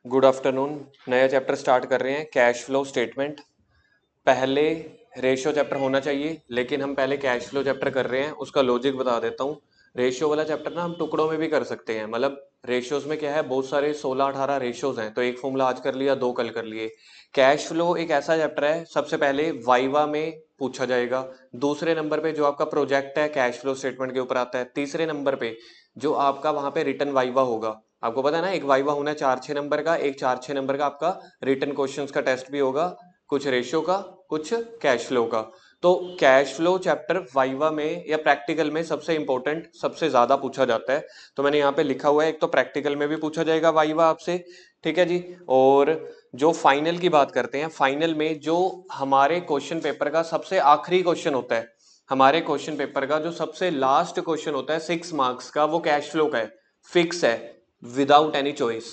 Good afternoon. नया chapter start कर रहे हैं, कैश फ्लो स्टेटमेंट। पहले रेशियो चैप्टर होना चाहिए, लेकिन हम पहले कैश फ्लो चैप्टर कर रहे हैं। उसका लॉजिक बता देता हूँ। रेशियो वाला चैप्टर ना हम टुकड़ों में भी कर सकते हैं। मतलब रेशियोज में क्या है, बहुत सारे 16-18 रेशियोज हैं, तो एक फॉर्मूला आज कर लिया, दो कल कर लिए। कैश फ्लो एक ऐसा चैप्टर है, सबसे पहले वाइवा में पूछा जाएगा। दूसरे नंबर पे जो आपका प्रोजेक्ट है कैश फ्लो स्टेटमेंट के ऊपर आता है। तीसरे नंबर पे जो आपका वहां पे रिटर्न वाइवा होगा। आपको पता है ना, एक वाइवा होना है 4-6 नंबर का, एक 4-6 नंबर का आपका रिटर्न क्वेश्चंस का टेस्ट भी होगा, कुछ रेशियो का, कुछ कैश फ्लो का। तो कैश फ्लो चैप्टर वाइवा में या प्रैक्टिकल में सबसे इंपॉर्टेंट, सबसे ज्यादा पूछा जाता है। तो मैंने यहाँ पे लिखा हुआ है, एक तो प्रैक्टिकल में भी पूछा जाएगा वाइवा आपसे, ठीक है जी। और जो फाइनल की बात करते हैं, फाइनल में जो हमारे क्वेश्चन पेपर का सबसे आखिरी क्वेश्चन होता है, हमारे क्वेश्चन पेपर का जो सबसे लास्ट क्वेश्चन होता है 6 मार्क्स का, वो कैश फ्लो का है। फिक्स है, without any choice.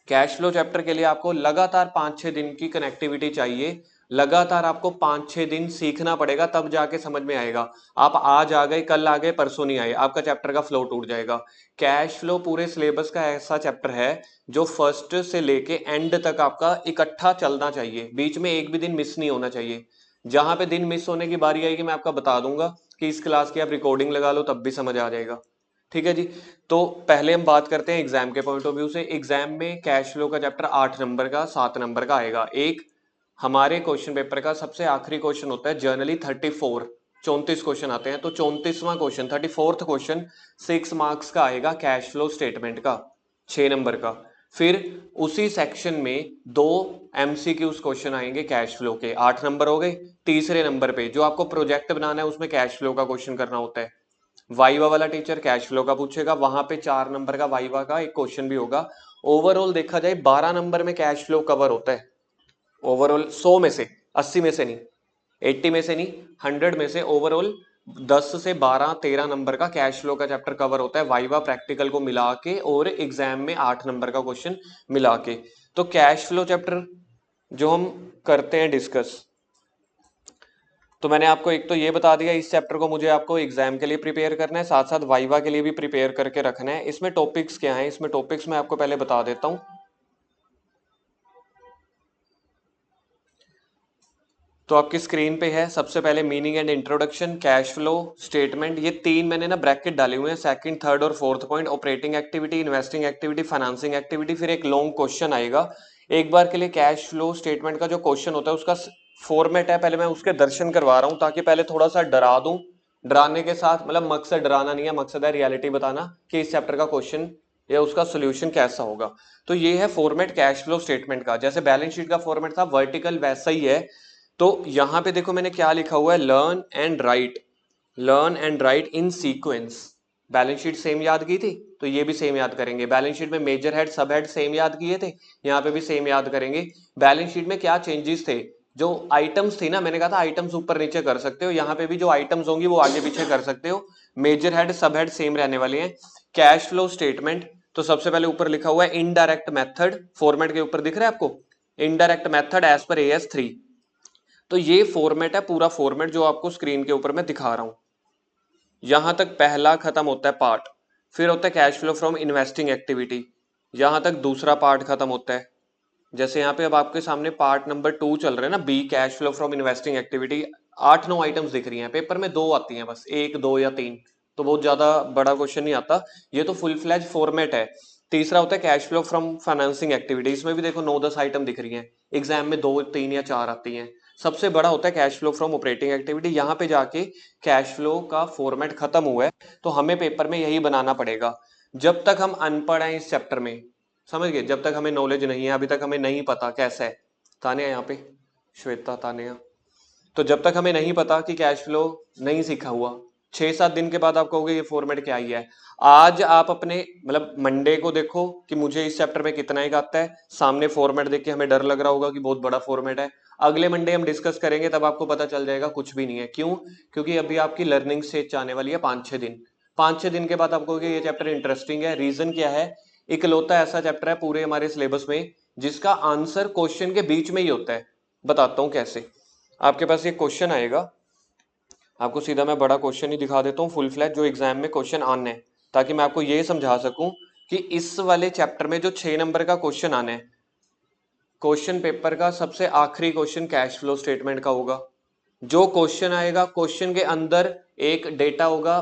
Cash flow chapter के लिए आपको लगातार 5-6 दिन की कनेक्टिविटी चाहिए। लगातार आपको 5-6 दिन सीखना पड़ेगा, तब जाके समझ में आएगा। आप आज आ गए, कल आ गए, परसों नहीं आए, आपका चैप्टर का फ्लो टूट जाएगा। कैश फ्लो पूरे सिलेबस का ऐसा चैप्टर है जो फर्स्ट से लेके एंड तक आपका इकट्ठा चलना चाहिए, बीच में एक भी दिन मिस नहीं होना चाहिए। जहां पे दिन मिस होने की बारी आएगी मैं आपका बता दूंगा कि इस क्लास की आप रिकॉर्डिंग लगा लो, तब भी समझ आ जाएगा। ठीक है जी। तो पहले हम बात करते हैं एग्जाम के पॉइंट ऑफ व्यू से। एग्जाम में कैश फ्लो का चैप्टर 8 नंबर का, 7 नंबर का आएगा। एक हमारे क्वेश्चन पेपर का सबसे आखिरी क्वेश्चन होता है जनरली 34 क्वेश्चन आते हैं, तो 34वां क्वेश्चन, 34th क्वेश्चन 6 मार्क्स का आएगा कैश फ्लो स्टेटमेंट का, 6 नंबर का। फिर उसी सेक्शन में दो एमसीक्यूज क्वेश्चन आएंगे कैश फ्लो के, 8 नंबर हो गए। तीसरे नंबर पे जो आपको प्रोजेक्ट बनाना है उसमें कैश फ्लो का क्वेश्चन करना होता है। वाइवा वाला टीचर कैश फ्लो का पूछेगा, वहां पे 4 नंबर का वाइवा का एक क्वेश्चन भी होगा। ओवरऑल देखा जाए 12 नंबर में कैश फ्लो कवर होता है। ओवरऑल 100 में से, 80 में से नहीं, 80 में से नहीं, 100 में से ओवरऑल 10 से 12-13 नंबर का कैश फ्लो का चैप्टर कवर होता है, वाइवा प्रैक्टिकल को मिला के और एग्जाम में 8 नंबर का क्वेश्चन मिला के। तो कैश फ्लो चैप्टर जो हम करते हैं डिस्कस, तो मैंने आपको एक तो ये बता दिया, इस चैप्टर को मुझे आपको एग्जाम के लिए प्रिपेयर करना है, साथ साथ वाइवा के लिए भी प्रिपेयर करके रखना है। इसमें टॉपिक्स क्या हैं, इसमें टॉपिक्स मैं आपको पहले बता देता हूं। तो आपकी स्क्रीन पे है सबसे पहले meaning and introduction, cash flow statement, ये तीन मैंने ना ब्रैकेट डाले हुए हैं, सेकंड, थर्ड और fourth point. Operating activity, investing activity, financing activity, फिर एक लॉन्ग क्वेश्चन आएगा। एक बार के लिए कैश फ्लो स्टेटमेंट का जो क्वेश्चन होता है उसका फॉर्मेट है, पहले मैं उसके दर्शन करवा रहा हूं, ताकि पहले थोड़ा सा डरा दूं। डराने के साथ, मतलब मकसद डराना नहीं है, मकसद है रियलिटी बताना कि इस चैप्टर का क्वेश्चन या उसका सोल्यूशन कैसा होगा। तो ये है फॉर्मेट कैश फ्लो स्टेटमेंट का। जैसे बैलेंस शीट का फॉर्मेट था वर्टिकल, वैसा ही है। तो यहां पे देखो मैंने क्या लिखा हुआ है, learn and right, learn and right in sequence. Balance sheet same याद की थी, तो ये भी सेम याद करेंगे। बैलेंस शीट में मेजर हेड, सब हेड सेम याद किए थे, यहाँ पे भी सेम याद करेंगे। बैलेंस शीट में क्या चेंजेस थे, जो आइटम्स थी ना, मैंने कहा था आइटम्स ऊपर नीचे कर सकते हो, यहाँ पे भी जो आइटम्स होंगी वो आगे पीछे कर सकते हो। मेजर हेड, सब हेड सेम रहने वाले हैं। कैश फ्लो स्टेटमेंट, तो सबसे पहले ऊपर लिखा हुआ है इनडायरेक्ट मेथड, फॉर्मेट के ऊपर दिख रहा है आपको, indirect method as per AS3। तो ये फॉर्मेट है, पूरा फॉर्मेट जो आपको स्क्रीन के ऊपर मैं दिखा रहा हूं। यहां तक पहला खत्म होता है पार्ट। फिर होता है cash flow from investing activity, यहां तक दूसरा पार्ट खत्म होता है। जैसे यहाँ पे अब आपके सामने पार्ट नंबर 2 चल रहा है ना, B, cash flow from investing activity. 8-9 items दिख रही हैं, पेपर में 2 आती हैं बस, 1, 2 या 3, तो बहुत ज्यादा बड़ा क्वेश्चन नहीं आता। ये तो फुल फ्लैज फॉर्मेट है। तीसरा होता है cash flow from financing activity, इसमें भी देखो 9-10 आइटम दिख रही हैं, एग्जाम में 2, 3 या 4 आती हैं। सबसे बड़ा होता है cash flow from operating activity, यहाँ पे जाके कैश फ्लो का फॉर्मेट खत्म हुआ है, तो हमें पेपर में यही बनाना पड़ेगा। जब तक हम अनपढ़ हैं इस चैप्टर में, समझ गए, जब तक हमें नॉलेज नहीं है, अभी तक हमें नहीं पता कैसा है। तानिया यहाँ पे, श्वेता, तानिया, तो जब तक हमें नहीं पता कि कैश फ्लो नहीं सीखा हुआ, 6-7 दिन के बाद आप कहोगे ये फॉर्मेट क्या ही है। आज आप अपने, मतलब मंडे को देखो कि मुझे इस चैप्टर में कितना एक आता है, सामने फॉर्मेट देख के हमें डर लग रहा होगा कि बहुत बड़ा फॉर्मेट है। अगले मंडे हम डिस्कस करेंगे, तब आपको पता चल जाएगा कुछ भी नहीं है। क्यों? क्योंकि अभी आपकी लर्निंग स्टेज आने वाली है 5-6 दिन। 5-6 दिन के बाद आपको कहोगे ये चैप्टर इंटरेस्टिंग है। रीजन क्या है, इकलौता ऐसा चैप्टर है पूरे हमारे सिलेबस में जिसका आंसर क्वेश्चन के बीच में ही होता है। बताता हूं कैसे। आपके पास ये क्वेश्चन आएगा, आपको सीधा मैं बड़ा क्वेश्चन ही दिखा देता हूँ फुल फ्लैश, जो एग्जाम में क्वेश्चन आने हैं, ताकि मैं आपको ये समझा सकूं कि इस वाले चैप्टर में जो 6 नंबर का क्वेश्चन आना है, क्वेश्चन पेपर का सबसे आखिरी क्वेश्चन कैश फ्लो स्टेटमेंट का होगा। जो क्वेश्चन आएगा, क्वेश्चन के अंदर एक डेटा होगा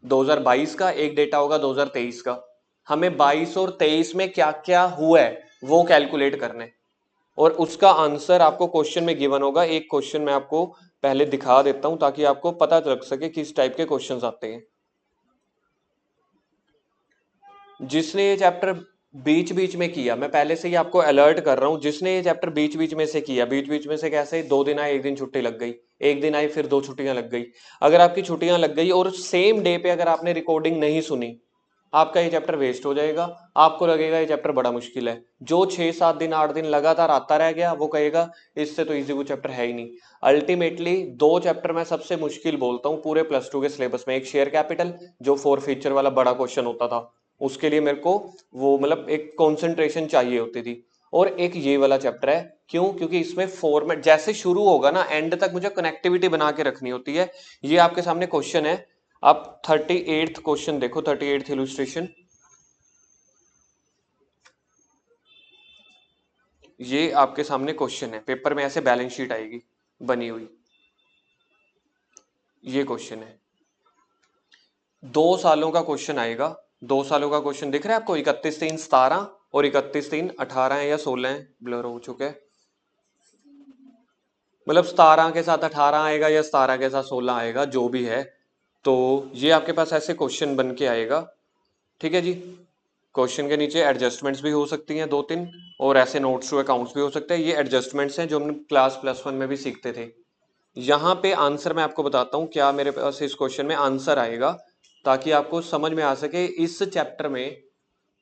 2022 का, एक डेटा होगा 2023 का। हमें 22 और 23 में क्या क्या हुआ है वो कैलकुलेट करने, और उसका आंसर आपको क्वेश्चन में गिवन होगा। एक क्वेश्चन मैं आपको पहले दिखा देता हूं ताकि आपको पता लग सके किस टाइप के क्वेश्चंस आते हैं। जिसने ये चैप्टर बीच बीच में किया, मैं पहले से ही आपको अलर्ट कर रहा हूं, जिसने ये चैप्टर बीच बीच में से किया, बीच बीच में से कैसे, 2 दिन आए 1 दिन छुट्टी लग गई, 1 दिन आई फिर 2 छुट्टियां लग गई। अगर आपकी छुट्टियां लग गई और सेम डे पे अगर आपने रिकॉर्डिंग नहीं सुनी, आपका ये चैप्टर वेस्ट हो जाएगा। आपको लगेगा ये चैप्टर बड़ा मुश्किल है। जो 6-7 दिन 8 दिन लगातार आता रह गया वो कहेगा इससे तो इजी वो चैप्टर है ही नहीं। अल्टीमेटली 2 चैप्टर मैं सबसे मुश्किल बोलता हूँ पूरे +2 के सिलेबस में। एक शेयर कैपिटल जो 4 फीचर वाला बड़ा क्वेश्चन होता था, उसके लिए मेरे को वो मतलब एक कॉन्सेंट्रेशन चाहिए होती थी, और एक ये वाला चैप्टर है। क्यों? क्योंकि इसमें फॉर्मेट जैसे शुरू होगा ना, एंड तक मुझे कनेक्टिविटी बना के रखनी होती है। ये आपके सामने क्वेश्चन है, आप 38th क्वेश्चन देखो, 38th इलस्ट्रेशन। ये आपके सामने क्वेश्चन है, पेपर में ऐसे बैलेंस शीट आएगी बनी हुई, ये क्वेश्चन है। 2 सालों का क्वेश्चन आएगा। 2 सालों का क्वेश्चन दिख रहा है आपको, 31/3/17 और 31/3/18 है या 16 है, ब्लर हो चुका है। मतलब 17 के साथ 18 आएगा या 17 के साथ 16 आएगा, जो भी है। तो ये आपके पास ऐसे क्वेश्चन बन के आएगा, ठीक है जी। क्वेश्चन के नीचे एडजस्टमेंट्स भी हो सकती हैं 2-3, और ऐसे नोट्स टू अकाउंट्स भी हो सकते हैं। ये एडजस्टमेंट्स हैं जो हम क्लास +1 में भी सीखते थे। यहाँ पे आंसर मैं आपको बताता हूँ क्या मेरे पास इस क्वेश्चन में आंसर आएगा, ताकि आपको समझ में आ सके। इस चैप्टर में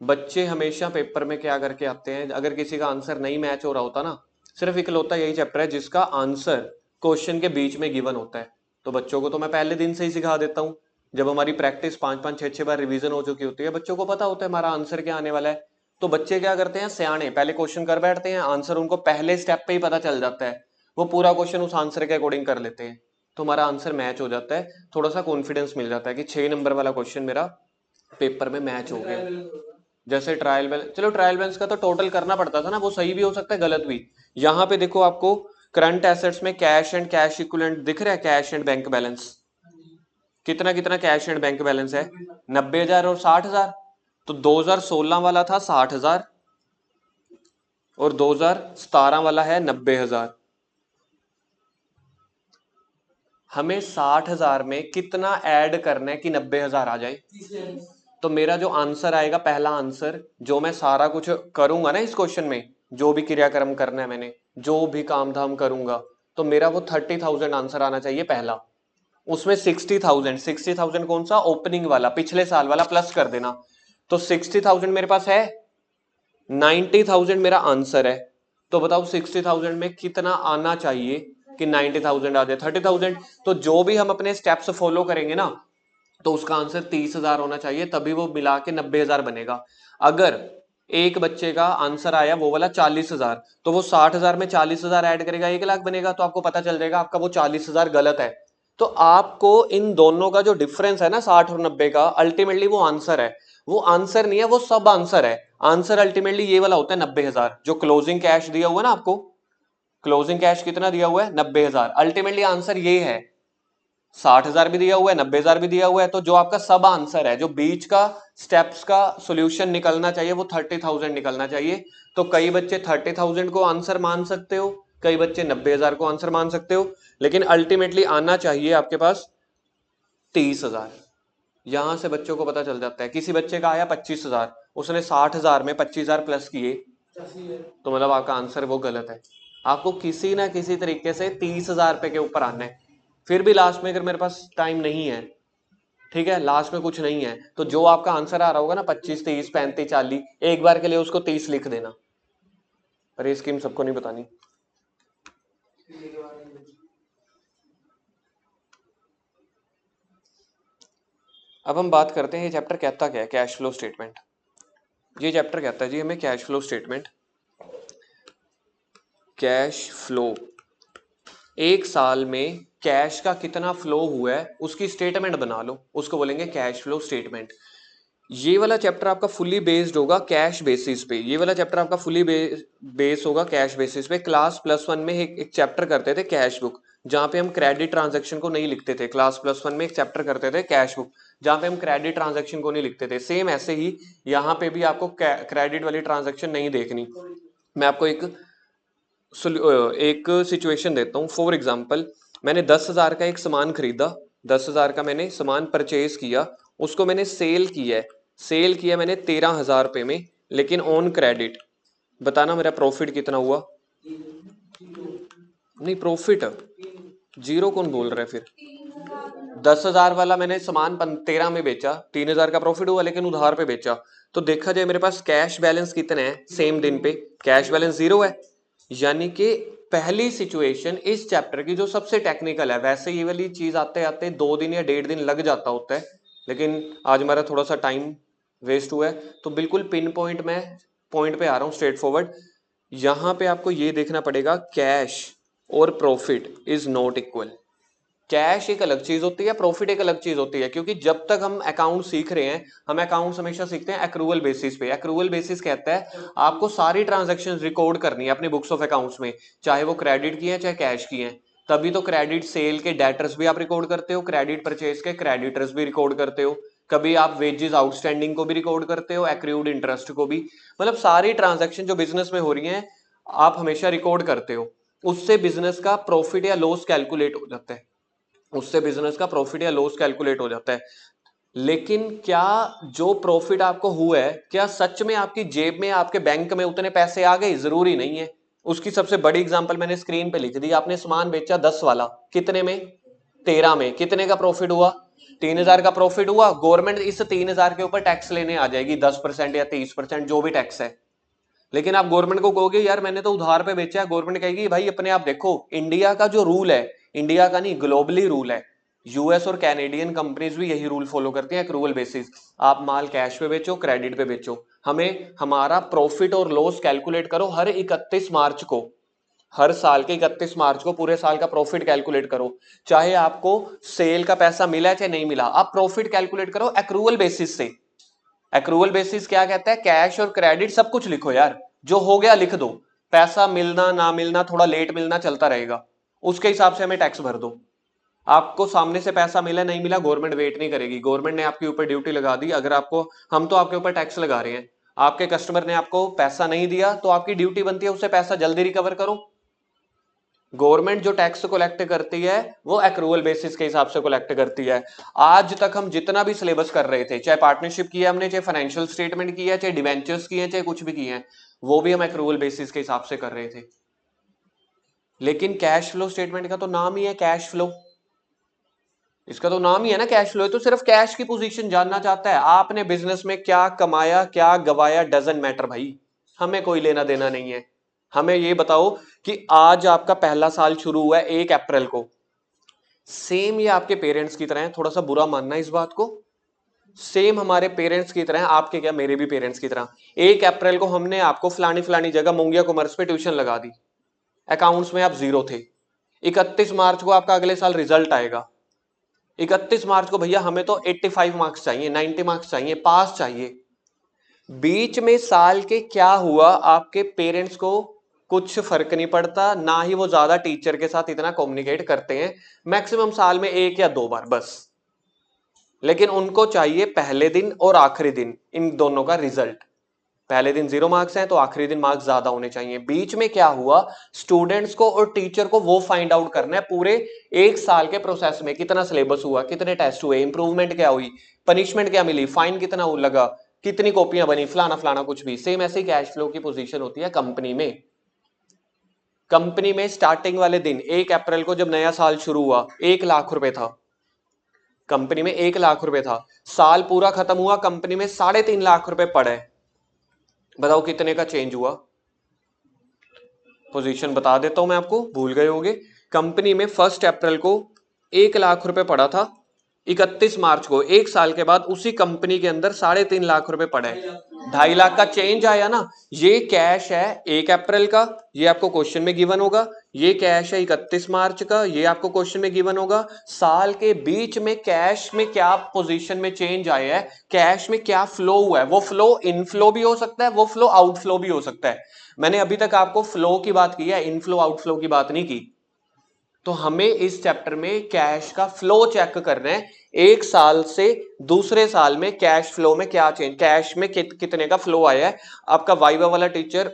बच्चे हमेशा पेपर में क्या करके आते हैं, अगर किसी का आंसर नहीं मैच हो रहा होता ना, सिर्फ इकलौता यही चैप्टर है जिसका आंसर क्वेश्चन के बीच में गिवन होता है। तो बच्चों को तो मैं पहले दिन से ही सिखा देता हूँ। जब हमारी प्रैक्टिस 5-5 6-6 बार रिवीजन हो चुकी होती है, बच्चों को पता होता है हमारा आंसर क्या आने वाला है। तो बच्चे क्या करते हैं, सियाने पहले क्वेश्चन कर बैठते हैं, आंसर उनको पहले स्टेप पे ही पता चल जाता है, वो पूरा क्वेश्चन उस आंसर के अकॉर्डिंग कर लेते हैं। तो हमारा आंसर मैच हो जाता है, थोड़ा सा कॉन्फिडेंस मिल जाता है कि 6 नंबर वाला क्वेश्चन मेरा पेपर में मैच हो गया। जैसे ट्रायल बैलेंस, चलो ट्रायल बैलेंस का तो टोटल करना पड़ता था ना, वो सही भी हो सकता है गलत भी। यहाँ पे देखो आपको करंट एसेट्स में कैश एंड कैश इक्विवेलेंट दिख रहा है, कैश एंड बैंक बैलेंस। कितना कितना कैश एंड बैंक बैलेंस है, 90,000 और 60,000। तो 2016 वाला था 60,000 और 2017 वाला है 90,000। हमें 60,000 में कितना ऐड करना है कि 90,000 आ जाए। तो मेरा जो आंसर आएगा, पहला आंसर, जो मैं सारा कुछ करूंगा ना इस क्वेश्चन में, जो भी क्रियाक्रम करना है मैंने, जो भी काम धाम करूंगा, तो मेरा वो 30,000 आंसर आना चाहिए पहला। उसमें 60,000 कौन सा, ओपनिंग वाला, पिछले साल वाला, प्लस कर देना। तो 60,000 मेरे पास है, 90,000 मेरा आंसर है। तो बताओ 60,000 में कितना आना चाहिए कि 90,000 आ जाए, 30,000। तो जो भी हम अपने स्टेप्स फॉलो करेंगे ना, तो उसका आंसर 30,000 होना चाहिए, तभी वो मिला के 90,000 बनेगा। अगर एक बच्चे का आंसर आया वो वाला 40,000, तो वो 60,000 में 40,000 ऐड करेगा, 1 लाख बनेगा। तो आपको पता चल जाएगा आपका वो 40,000 गलत है। तो आपको इन दोनों का जो डिफरेंस है ना, 60 और 90 का, अल्टीमेटली वो आंसर है। वो आंसर नहीं है, वो सब आंसर है। आंसर अल्टीमेटली ये वाला होता है 90,000। जो क्लोजिंग कैश दिया हुआ है ना आपको, क्लोजिंग कैश कितना दिया हुआ है, 90,000। अल्टीमेटली आंसर ये है। 60,000 भी दिया हुआ है, 90,000 भी दिया हुआ है। तो जो आपका सब आंसर है, जो बीच का स्टेप्स का सॉल्यूशन निकलना चाहिए, वो 30,000 निकलना चाहिए। तो कई बच्चे 30,000 को आंसर मान सकते हो, कई बच्चे 90,000 को आंसर मान सकते हो, लेकिन अल्टीमेटली आना चाहिए आपके पास 30,000। यहां से बच्चों को पता चल जाता है। किसी बच्चे का आया 25,000, उसने 60,000 में 25,000 प्लस किए, तो मतलब आपका आंसर वो गलत है। आपको किसी ना किसी तरीके से 30,000 रुपए के ऊपर आना है। फिर भी लास्ट में अगर मेरे पास टाइम नहीं है, ठीक है, लास्ट में कुछ नहीं है, तो जो आपका आंसर आ रहा होगा ना 25, 30, 35, 40, एक बार के लिए उसको 30 लिख देना। पर ये स्कीम सबको नहीं बतानी। अब हम बात करते हैं ये चैप्टर कहता क्या है, कैश फ्लो स्टेटमेंट। ये चैप्टर कहता है जी हमें cash flow statement, cash flow, एक साल में कैश का कितना फ्लो हुआ है उसकी स्टेटमेंट बना लो, उसको बोलेंगे कैश फ्लो स्टेटमेंट। ये वाला चैप्टर आपका फुली बेस्ड होगा कैश बेसिस पे। ये वाला चैप्टर आपका फुली बेस होगा कैश बेसिस पे। क्लास प्लस वन में एक चैप्टर करते थे कैश बुक, जहां पे हम क्रेडिट ट्रांजैक्शन को नहीं लिखते थे। क्लास प्लस वन में एक चैप्टर करते थे कैश बुक, जहां पे हम क्रेडिट ट्रांजैक्शन को नहीं लिखते थे। सेम ऐसे ही यहाँ पे भी आपको क्रेडिट वाली ट्रांजैक्शन नहीं देखनी। मैं आपको एक सिचुएशन देता हूँ। फॉर एग्जाम्पल, मैंने 10,000 का एक सामान खरीदा, 10,000 का मैंने सामान परचेज किया, उसको मैंने सेल किया है, सेल किया मैंने 13,000 रुपये में, लेकिन ऑन क्रेडिट। बताना मेरा प्रॉफिट कितना हुआ? नहीं, प्रॉफिट जीरो कौन बोल रहा है फिर? 10,000 वाला मैंने सामान 13 में बेचा, 3,000 का प्रॉफिट हुआ, लेकिन उधार पे बेचा। तो देखा जाए मेरे पास कैश बैलेंस कितने हैं सेम दिन पे? कैश बैलेंस जीरो है। यानी कि पहली सिचुएशन इस चैप्टर की जो सबसे टेक्निकल है। वैसे ये वाली चीज आते आते 2 दिन या 1.5 दिन लग जाता होता है, लेकिन आज हमारा थोड़ा सा टाइम वेस्ट हुआ है, तो बिल्कुल पिन पॉइंट में पॉइंट पे आ रहा हूँ, स्ट्रेट फॉरवर्ड। यहां पे आपको ये देखना पड़ेगा कैश और profit is not equal. Cash एक अलग चीज होती है, प्रॉफिट एक अलग चीज होती है। क्योंकि जब तक हम अकाउंट सीख रहे हैं, हम अकाउंट्स हमेशा सीखते हैं एक्रूवल बेसिस पे। एक्रूवल बेसिस कहता है आपको सारी ट्रांजैक्शंस रिकॉर्ड करनी है अपनी बुक्स ऑफ अकाउंट्स में, चाहे वो क्रेडिट की है चाहे कैश की है। तभी तो क्रेडिट सेल के डेटर्स भी आप रिकॉर्ड करते हो, क्रेडिट परचेज के क्रेडिटर्स भी रिकॉर्ड करते हो, कभी आप वेजेस आउटस्टैंडिंग को भी रिकॉर्ड करते हो, एक्रूड इंटरेस्ट को भी। मतलब सारी ट्रांजैक्शन जो बिजनेस में हो रही हैं आप हमेशा रिकॉर्ड करते हो। उससे बिजनेस का प्रॉफिट या लॉस कैलकुलेट हो जाता है, उससे बिजनेस का प्रॉफिट या लॉस कैलकुलेट हो जाता है। लेकिन क्या जो प्रॉफिट आपको हुआ है, क्या सच में आपकी जेब में, आपके बैंक में उतने पैसे आ गए? जरूरी नहीं है। उसकी सबसे बड़ी एग्जांपल मैंने स्क्रीन पे लिख दी। आपने सामान बेचा 10 वाला, कितने में? 13 में। कितने का प्रॉफिट हुआ? 3,000 का प्रॉफिट हुआ। गवर्नमेंट इस 3,000 के ऊपर टैक्स लेने आ जाएगी, 10% या 30%, जो भी टैक्स है। लेकिन आप गवर्नमेंट को कहोगे यार मैंने तो उधार पे बेचा है, गवर्नमेंट कहेगी भाई अपने आप देखो, इंडिया का जो रूल है, इंडिया का नहीं ग्लोबली रूल है, यूएस और कैनेडियन कंपनीज भी यही रूल फॉलो करती हैं एक्रूवल बेसिस। आप माल कैश पे बेचो, क्रेडिट पे बेचो, हमें हमारा प्रॉफिट और लॉस कैलकुलेट करो हर 31 मार्च को। हर साल के 31 मार्च को पूरे साल का प्रॉफिट कैलकुलेट करो। चाहे आपको सेल का पैसा मिला है चाहे नहीं मिला, आप प्रॉफिट कैलकुलेट करो एक्रूवल बेसिस से। एक्रूवल बेसिस क्या कहता है? कैश और क्रेडिट सब कुछ लिखो यार, जो हो गया लिख दो। पैसा मिलना ना मिलना, थोड़ा लेट मिलना, चलता रहेगा, उसके हिसाब से हमें टैक्स भर दो। आपको सामने से पैसा मिला नहीं मिला, गवर्नमेंट वेट नहीं करेगी। गवर्नमेंट ने आपके ऊपर ड्यूटी लगा दी। अगर आपको, हम तो आपके ऊपर टैक्स लगा रहे हैं, आपके कस्टमर ने आपको पैसा नहीं दिया तो आपकी ड्यूटी बनती है उससे पैसा जल्दी रिकवर करो। गवर्नमेंट जो टैक्स कलेक्ट करती है वो एक्रूवल बेसिस के हिसाब से कलेक्ट करती है। आज तक हम जितना भी सिलेबस कर रहे थे, चाहे पार्टनरशिप किया हमने, चाहे फाइनेंशियल स्टेटमेंट किया, चाहे डिवेंचर्स किए, चाहे कुछ भी किए हैं, वो भी हम एक्रूवल बेसिस के हिसाब से कर रहे थे। लेकिन कैश फ्लो स्टेटमेंट का तो नाम ही है कैश फ्लो, इसका तो नाम ही है ना कैश फ्लो। तो सिर्फ कैश की पोजीशन जानना चाहता है, आपने बिजनेस में क्या कमाया क्या गवाया डजंट मैटर भाई, हमें कोई लेना देना नहीं है। हमें ये बताओ कि आज आपका पहला साल शुरू हुआ है 1 अप्रैल को। सेम ये आपके पेरेंट्स की तरह है, थोड़ा सा बुरा मानना इस बात को, सेम हमारे पेरेंट्स की तरह, आपके क्या मेरे भी पेरेंट्स की तरह। 1 अप्रैल को हमने आपको फलानी फलानी जगह मुंगिया कॉमर्स पे ट्यूशन लगा दी, अकाउंट्स में आप जीरो थे। 31 मार्च को आपका अगले साल रिजल्ट आएगा। 31 मार्च को भैया हमें तो 85 मार्क्स चाहिए, 90 मार्क्स चाहिए, पास चाहिए। बीच में साल के क्या हुआ आपके पेरेंट्स को कुछ फर्क नहीं पड़ता, ना ही वो ज्यादा टीचर के साथ इतना कम्युनिकेट करते हैं, मैक्सिमम साल में 1 या 2 बार बस। लेकिन उनको चाहिए पहले दिन और आखिरी दिन, इन दोनों का रिजल्ट। पहले दिन 0 मार्क्स हैं तो आखिरी दिन मार्क्स ज्यादा होने चाहिए। बीच में क्या हुआ, स्टूडेंट्स को और टीचर को वो फाइंड आउट करना है पूरे 1 साल के प्रोसेस में कितना सिलेबस हुआ, कितने टेस्ट हुए, इंप्रूवमेंट क्या हुई, पनिशमेंट क्या मिली, फाइन कितना लगा, कितनी कॉपियां बनी, फलाना फलाना कुछ भी। सेम ऐसे ही कैश फ्लो की पोजीशन होती है कंपनी में। कंपनी में स्टार्टिंग वाले दिन 1 अप्रैल को जब नया साल शुरू हुआ 1 लाख रुपए था, कंपनी में 1 लाख रुपए था। साल पूरा खत्म हुआ, कंपनी में 3.5 लाख रुपए पड़े। बताओ कितने का चेंज हुआ? पोजीशन बता देता हूं मैं आपको, भूल गए होगे। कंपनी में 1 अप्रैल को 1 लाख रुपए पड़ा था, 31 मार्च को 1 साल के बाद उसी कंपनी के अंदर 3.5 लाख रुपए पड़े। 2.5 लाख का चेंज आया ना, ये कैश है 1 अप्रैल का, ये आपको क्वेश्चन में गिवन होगा। ये कैश है 31 मार्च का, ये आपको क्वेश्चन में गिवन होगा। साल के बीच में कैश में क्या पोजीशन में चेंज आया है, कैश में क्या फ्लो हुआ है, वो फ्लो इनफ्लो भी हो सकता है, वो फ्लो आउटफ्लो भी हो सकता है। मैंने अभी तक आपको फ्लो की बात की है, इनफ्लो आउटफ्लो की बात नहीं की। तो हमें इस चैप्टर में कैश का फ्लो चेक करना है, एक साल से दूसरे साल में कैश फ्लो में क्या चेंज, कैश में कितने का फ्लो आया है। आपका वाइवा वाला टीचर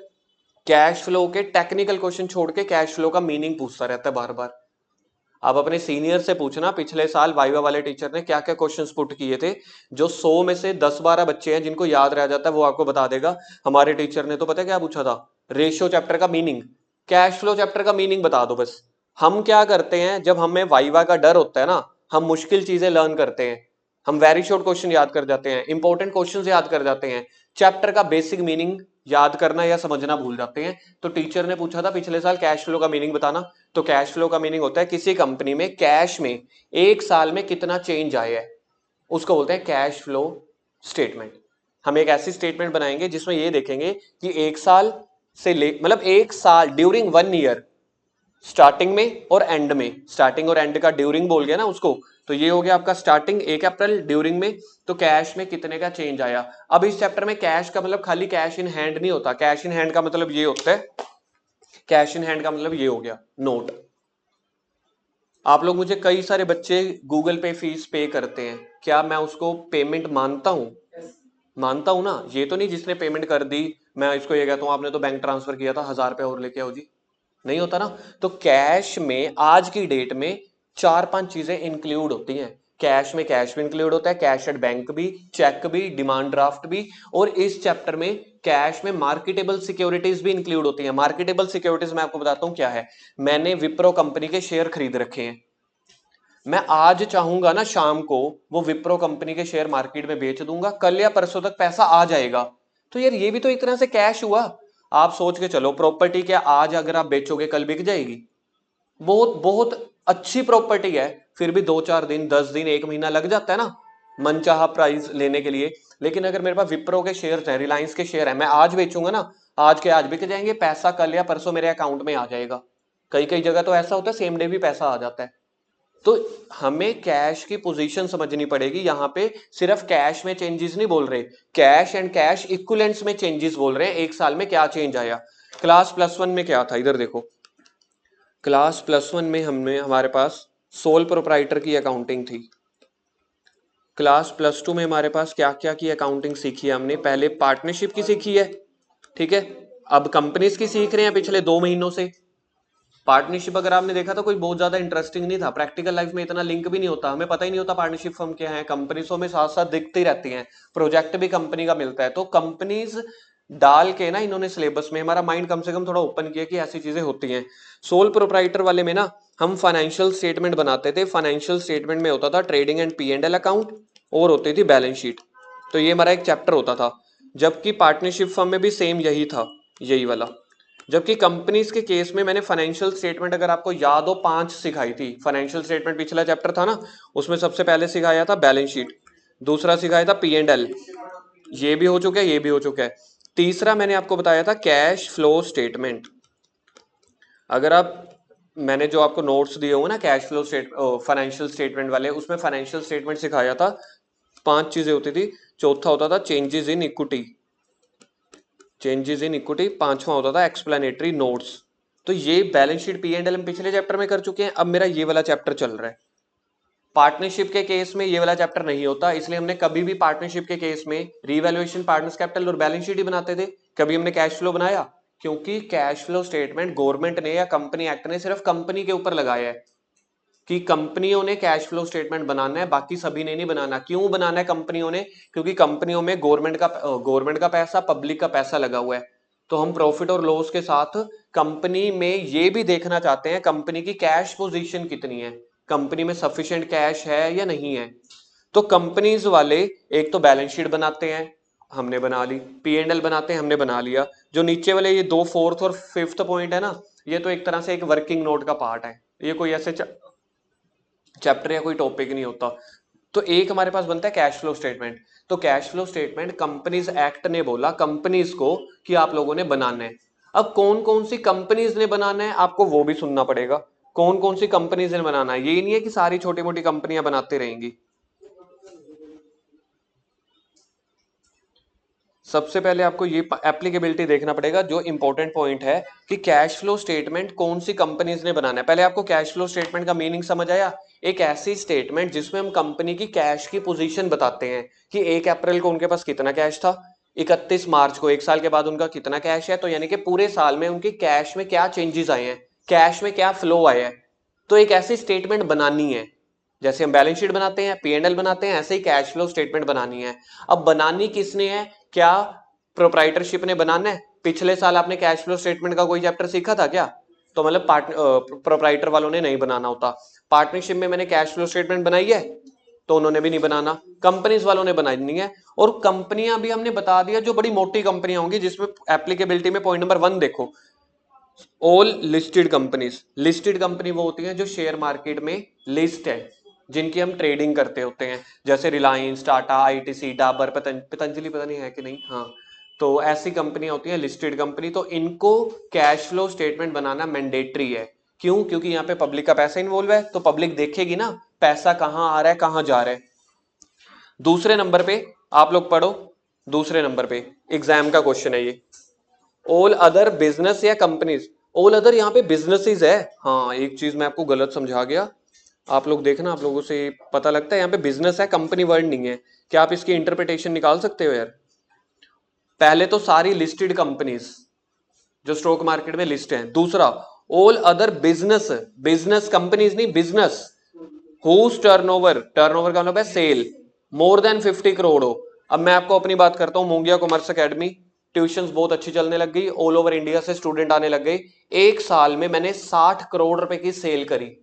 कैश फ्लो के टेक्निकल क्वेश्चन छोड़ के कैश फ्लो का मीनिंग पूछता रहता है बार बार। आप अपने सीनियर से पूछना पिछले साल वाइवा वाले टीचर ने क्या क्या क्वेश्चंस पुट किए थे। जो 100 में से 10-12 बच्चे हैं जिनको याद रह जाता है वो आपको बता देगा। हमारे टीचर ने तो पता है क्या पूछा था, रेशियो चैप्टर का मीनिंग, कैश फ्लो चैप्टर का मीनिंग बता दो बस। हम क्या करते हैं, जब हमें वाइवा का डर होता है ना, हम मुश्किल चीजें लर्न करते हैं, हम वेरी शॉर्ट क्वेश्चन याद कर जाते हैं, इंपॉर्टेंट क्वेश्चन याद कर जाते हैं, चैप्टर का बेसिक मीनिंग याद करना या समझना भूल जाते हैं। तो टीचर ने पूछा था पिछले साल कैश फ्लो का मीनिंग बताना। तो कैश फ्लो का मीनिंग होता है किसी कंपनी में कैश में एक साल में कितना चेंज आया है, उसको बोलते हैं कैश फ्लो स्टेटमेंट। हम एक ऐसी स्टेटमेंट बनाएंगे जिसमें ये देखेंगे कि एक साल से ले मतलब एक साल ड्यूरिंग 1 ईयर, स्टार्टिंग में और एंड में, स्टार्टिंग और एंड का ड्यूरिंग बोल गया ना उसको। तो ये हो गया आपका स्टार्टिंग 1 अप्रैल, ड्यूरिंग में तो कैश में कितने का चेंज आया। अब इस चैप्टर में कैश का मतलब खाली कैश इन हैंड नहीं होता, कैश इन हैंड का मतलब ये होता है, कैश इन हैंड का मतलब ये हो गया नोट। आप लोग, मुझे कई सारे बच्चे गूगल पे फीस पे करते हैं, क्या मैं उसको पेमेंट मानता हूं? मानता हूं ना, ये तो नहीं जिसने पेमेंट कर दी मैं इसको ये कहता हूं आपने तो बैंक ट्रांसफर किया था 1000 रुपये और लेके आओ जी, नहीं होता ना। तो कैश में आज की डेट में 4-5 चीजें इंक्लूड होती हैं। कैश में कैश भी इंक्लूड होता है, कैश एट बैंक भी, चेक भी, डिमांड ड्राफ्ट भी, और इस चैप्टर में कैश में मार्केटेबल सिक्योरिटीज भी इंक्लूड होती हैं। मार्केटेबल सिक्योरिटीज मैं आपको बताता हूं क्या है। मैंने विप्रो कंपनी के शेयर खरीद रखे हैं, मैं आज चाहूंगा ना शाम को वो विप्रो कंपनी के शेयर मार्केट में बेच दूंगा, कल या परसों तक पैसा आ जाएगा। तो यार ये भी तो एक तरह से कैश हुआ। आप सोच के चलो, प्रॉपर्टी क्या आज अगर आप बेचोगे कल बिक जाएगी? बहुत बहुत अच्छी प्रॉपर्टी है, फिर भी 2-4 दिन 10 दिन 1 महीना लग जाता है ना मनचाहा प्राइस लेने के लिए। लेकिन अगर मेरे पास विप्रो के शेयर हैं, रिलायंस के शेयर हैं, मैं आज बेचूंगा ना, आज के आज बिक जाएंगे, पैसा कल या परसों मेरे अकाउंट में आ जाएगा। कई कई जगह तो ऐसा होता है सेम डे भी पैसा आ जाता है। तो हमें कैश की पोजीशन समझनी पड़ेगी यहां पे। सिर्फ कैश में चेंजेस नहीं बोल रहे, कैश एंड कैश इक्विवेलेंट्स में चेंजेस बोल रहे हैं, एक साल में क्या चेंज आया। क्लास +1 में क्या था, इधर देखो, क्लास +1 में हमने हमारे पास सोल प्रोप्राइटर की अकाउंटिंग थी। क्लास +2 में हमारे पास क्या क्या की अकाउंटिंग सीखी है हमने, पहले पार्टनरशिप की सीखी है, ठीक है। अब कंपनीज की सीख रहे हैं पिछले 2 महीनों से। पार्टनरशिप अगर आपने देखा तो कोई बहुत ज्यादा इंटरेस्टिंग नहीं था, प्रैक्टिकल लाइफ में इतना लिंक भी नहीं होता, हमें पता ही नहीं होता पार्टनरशिप फर्म क्या है, कंपनीजों में साथ साथ दिखती रहती हैं, प्रोजेक्ट भी कंपनी का मिलता है। तो कंपनीज डाल के ना इन्होंने सिलेबस में हमारा माइंड कम से कम थोड़ा ओपन किया कि ऐसी चीजें होती हैं। सोल प्रोप्राइटर वाले में ना हम फाइनेंशियल स्टेटमेंट बनाते थे, फाइनेंशियल स्टेटमेंट में होता था ट्रेडिंग एंड P&L अकाउंट और होती थी बैलेंस शीट। तो ये हमारा एक चैप्टर होता था, जबकि पार्टनरशिप फर्म में भी सेम यही था, यही वाला। जबकि कंपनीज के केस में मैंने फाइनेंशियल स्टेटमेंट अगर आपको याद हो 5 सिखाई थी। फाइनेंशियल स्टेटमेंट पिछला चैप्टर था ना, उसमें सबसे पहले सिखाया था बैलेंस शीट, दूसरा सिखाया था P&L, ये भी हो चुका है, ये भी हो चुका है। तीसरा मैंने आपको बताया था कैश फ्लो स्टेटमेंट। अगर आप, मैंने जो आपको नोट्स दिए होंगे ना कैश फ्लो फाइनेंशियल स्टेटमेंट वाले, उसमें फाइनेंशियल स्टेटमेंट सिखाया था, 5 चीजें होती थी। चौथा होता था changes in equity, changes in equity. पांचवा होता था एक्सप्लेनेटरी नोट्स। तो ये बैलेंस शीट P&L हम पिछले चैप्टर में कर चुके हैं, अब मेरा ये वाला चैप्टर चल रहा है। पार्टनरशिप के केस में ये वाला चैप्टर नहीं होता, इसलिए हमने कभी भी पार्टनरशिप के केस में रीवैल्यूएशन, पार्टनर्स कैपिटल और बैलेंस शीट ही बनाते थे, कभी हमने कैश फ्लो बनाया? क्योंकि कैश फ्लो स्टेटमेंट गवर्नमेंट ने या कंपनी एक्ट ने सिर्फ कंपनी के ऊपर लगाया है कि कंपनियों ने कैश फ्लो स्टेटमेंट बनाना है, बाकी सभी ने नहीं बनाना। क्यों बनाना है कंपनियों ने? क्योंकि कंपनियों में गवर्नमेंट का पैसा, पब्लिक का पैसा लगा हुआ है। तो हम प्रॉफिट और लॉस के साथ कंपनी में ये भी देखना चाहते हैं कंपनी की कैश पोजीशन कितनी है, कंपनी में सफिशिएंट कैश है या नहीं है। तो कंपनीज वाले एक तो बैलेंस शीट बनाते हैं, हमने बना ली, P&L बनाते हैं, हमने बना लिया। जो नीचे वाले ये 2 4th और 5th पॉइंट है ना, ये तो एक तरह से एक वर्किंग नोट का पार्ट है, ये कोई ऐसे चैप्टर या कोई टॉपिक नहीं होता। तो एक हमारे पास बनता है कैश फ्लो स्टेटमेंट। तो cash flow statement companies act ने बोला कंपनीज को कि आप लोगों ने बनाना है। अब कौन कौन सी कंपनीज ने बनाना है आपको वो भी सुनना पड़ेगा, कौन कौन सी कंपनीज ने बनाना है। ये नहीं है कि सारी छोटी मोटी कंपनियां बनाती रहेंगी। सबसे पहले आपको ये एप्लीकेबिलिटी देखना पड़ेगा, जो इंपॉर्टेंट पॉइंट है कि कैश फ्लो स्टेटमेंट कौन सी कंपनीज ने बनाना है। पहले आपको कैश फ्लो स्टेटमेंट का मीनिंग समझ आया? एक ऐसी स्टेटमेंट जिसमें हम कंपनी की कैश की पोजीशन बताते हैं कि 1 अप्रैल को उनके पास कितना कैश था, 31 मार्च को 1 साल के बाद उनका कितना कैश है, तो यानी कि पूरे साल में उनके कैश में क्या चेंजेस आए हैं, कैश में क्या फ्लो आया है। तो एक ऐसी स्टेटमेंट बनानी है, जैसे हम बैलेंस शीट बनाते हैं, P&L बनाते हैं, ऐसे ही कैश फ्लो स्टेटमेंट बनानी है। अब बनानी किसने है? क्या प्रोप्राइटरशिप ने बनाना है? पिछले साल आपने कैश फ्लो स्टेटमेंट का कोई चैप्टर सीखा था क्या? तो मतलब प्रोप्राइटर वालों ने नहीं बनाना होता। पार्टनरशिप में मैंने कैश फ्लो स्टेटमेंट बनाई है तो उन्होंने भी नहीं बनाना, कंपनीज वालों ने बनानी है। और कंपनियां भी हमने बता दिया जो बड़ी मोटी कंपनियां होंगी, जिसमें एप्लीकेबिलिटी में पॉइंट नंबर 1 देखो, all listed companies. Listed company वो होती हैं जो शेयर मार्केट में लिस्ट है, जिनकी हम ट्रेडिंग करते होते हैं, जैसे रिलायंस, टाटा, आईटीसी, डाबर, पतंजलि पता नहीं है कि नहीं, हाँ। तो ऐसी कंपनियां होती हैं लिस्टेड कंपनी, तो इनको कैश फ्लो स्टेटमेंट बनाना मैंडेटरी है। क्यों? क्योंकि यहाँ पे पब्लिक का पैसा इन्वॉल्व है, तो पब्लिक देखेगी ना पैसा कहाँ आ रहा है कहाँ जा रहा है। दूसरे नंबर पे आप लोग पढ़ो, दूसरे नंबर पे एग्जाम का क्वेश्चन है ये, ऑल अदर बिजनेस या कंपनीज। ऑल अदर यहाँ पे बिजनेसेस है। हाँ, एक चीज मैं आपको गलत समझा गया, आप लोग देखना, आप लोगों से पता लगता है यहाँ पे बिजनेस है, कंपनी वर्ड नहीं है। क्या आप इसकी इंटरप्रिटेशन निकाल सकते हो यार? पहले तो सारी लिस्टेड कंपनीज जो स्टॉक मार्केट में लिस्ट है। दूसरा, all other business, business companies नहीं, बिजनेस हुज टर्नओवर, टर्नओवर का मतलब है सेल, मोर देन 50 करोड़ हो। अब मैं आपको अपनी बात करता हूँ, मोंगिया कॉमर्स एकेडमी ट्यूशंस बहुत अच्छी चलने लग गई, ऑल ओवर इंडिया से स्टूडेंट आने लग गए। एक साल में मैंने 60 करोड़ रुपए की सेल करी।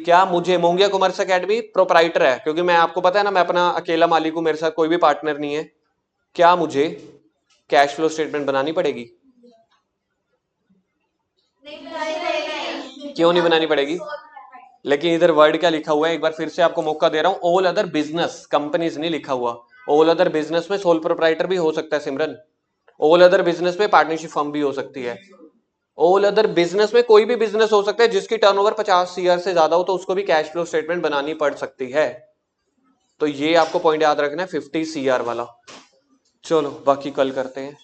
क्या मुझे, मोंगिया कॉमर्स एकेडमी प्रोप्राइटर है, क्योंकि मैं आपको पता है ना मैं अपना अकेला मालिक हूं, मेरे साथ कोई भी पार्टनर नहीं है। क्या मुझे कैश फ्लो स्टेटमेंट बनानी पड़ेगी? क्यों नहीं बनानी पड़ेगी? लेकिन इधर वर्ड क्या लिखा हुआ है, एक बार फिर से आपको मौका दे रहा हूं, ऑल अदर बिजनेस कंपनीज नहीं लिखा हुआ। ऑल अदर बिजनेस में सोल प्रोप्राइटर भी हो सकता है सिमरन, ऑल अदर बिजनेस में पार्टनरशिप फर्म भी हो सकती है, ऑल अदर बिजनेस में कोई भी बिजनेस हो सकता है जिसकी टर्नओवर 50 CR से ज्यादा हो, तो उसको भी कैश फ्लो स्टेटमेंट बनानी पड़ सकती है। तो ये आपको पॉइंट याद रखना है 50 CR वाला। चलो बाकी कल करते हैं।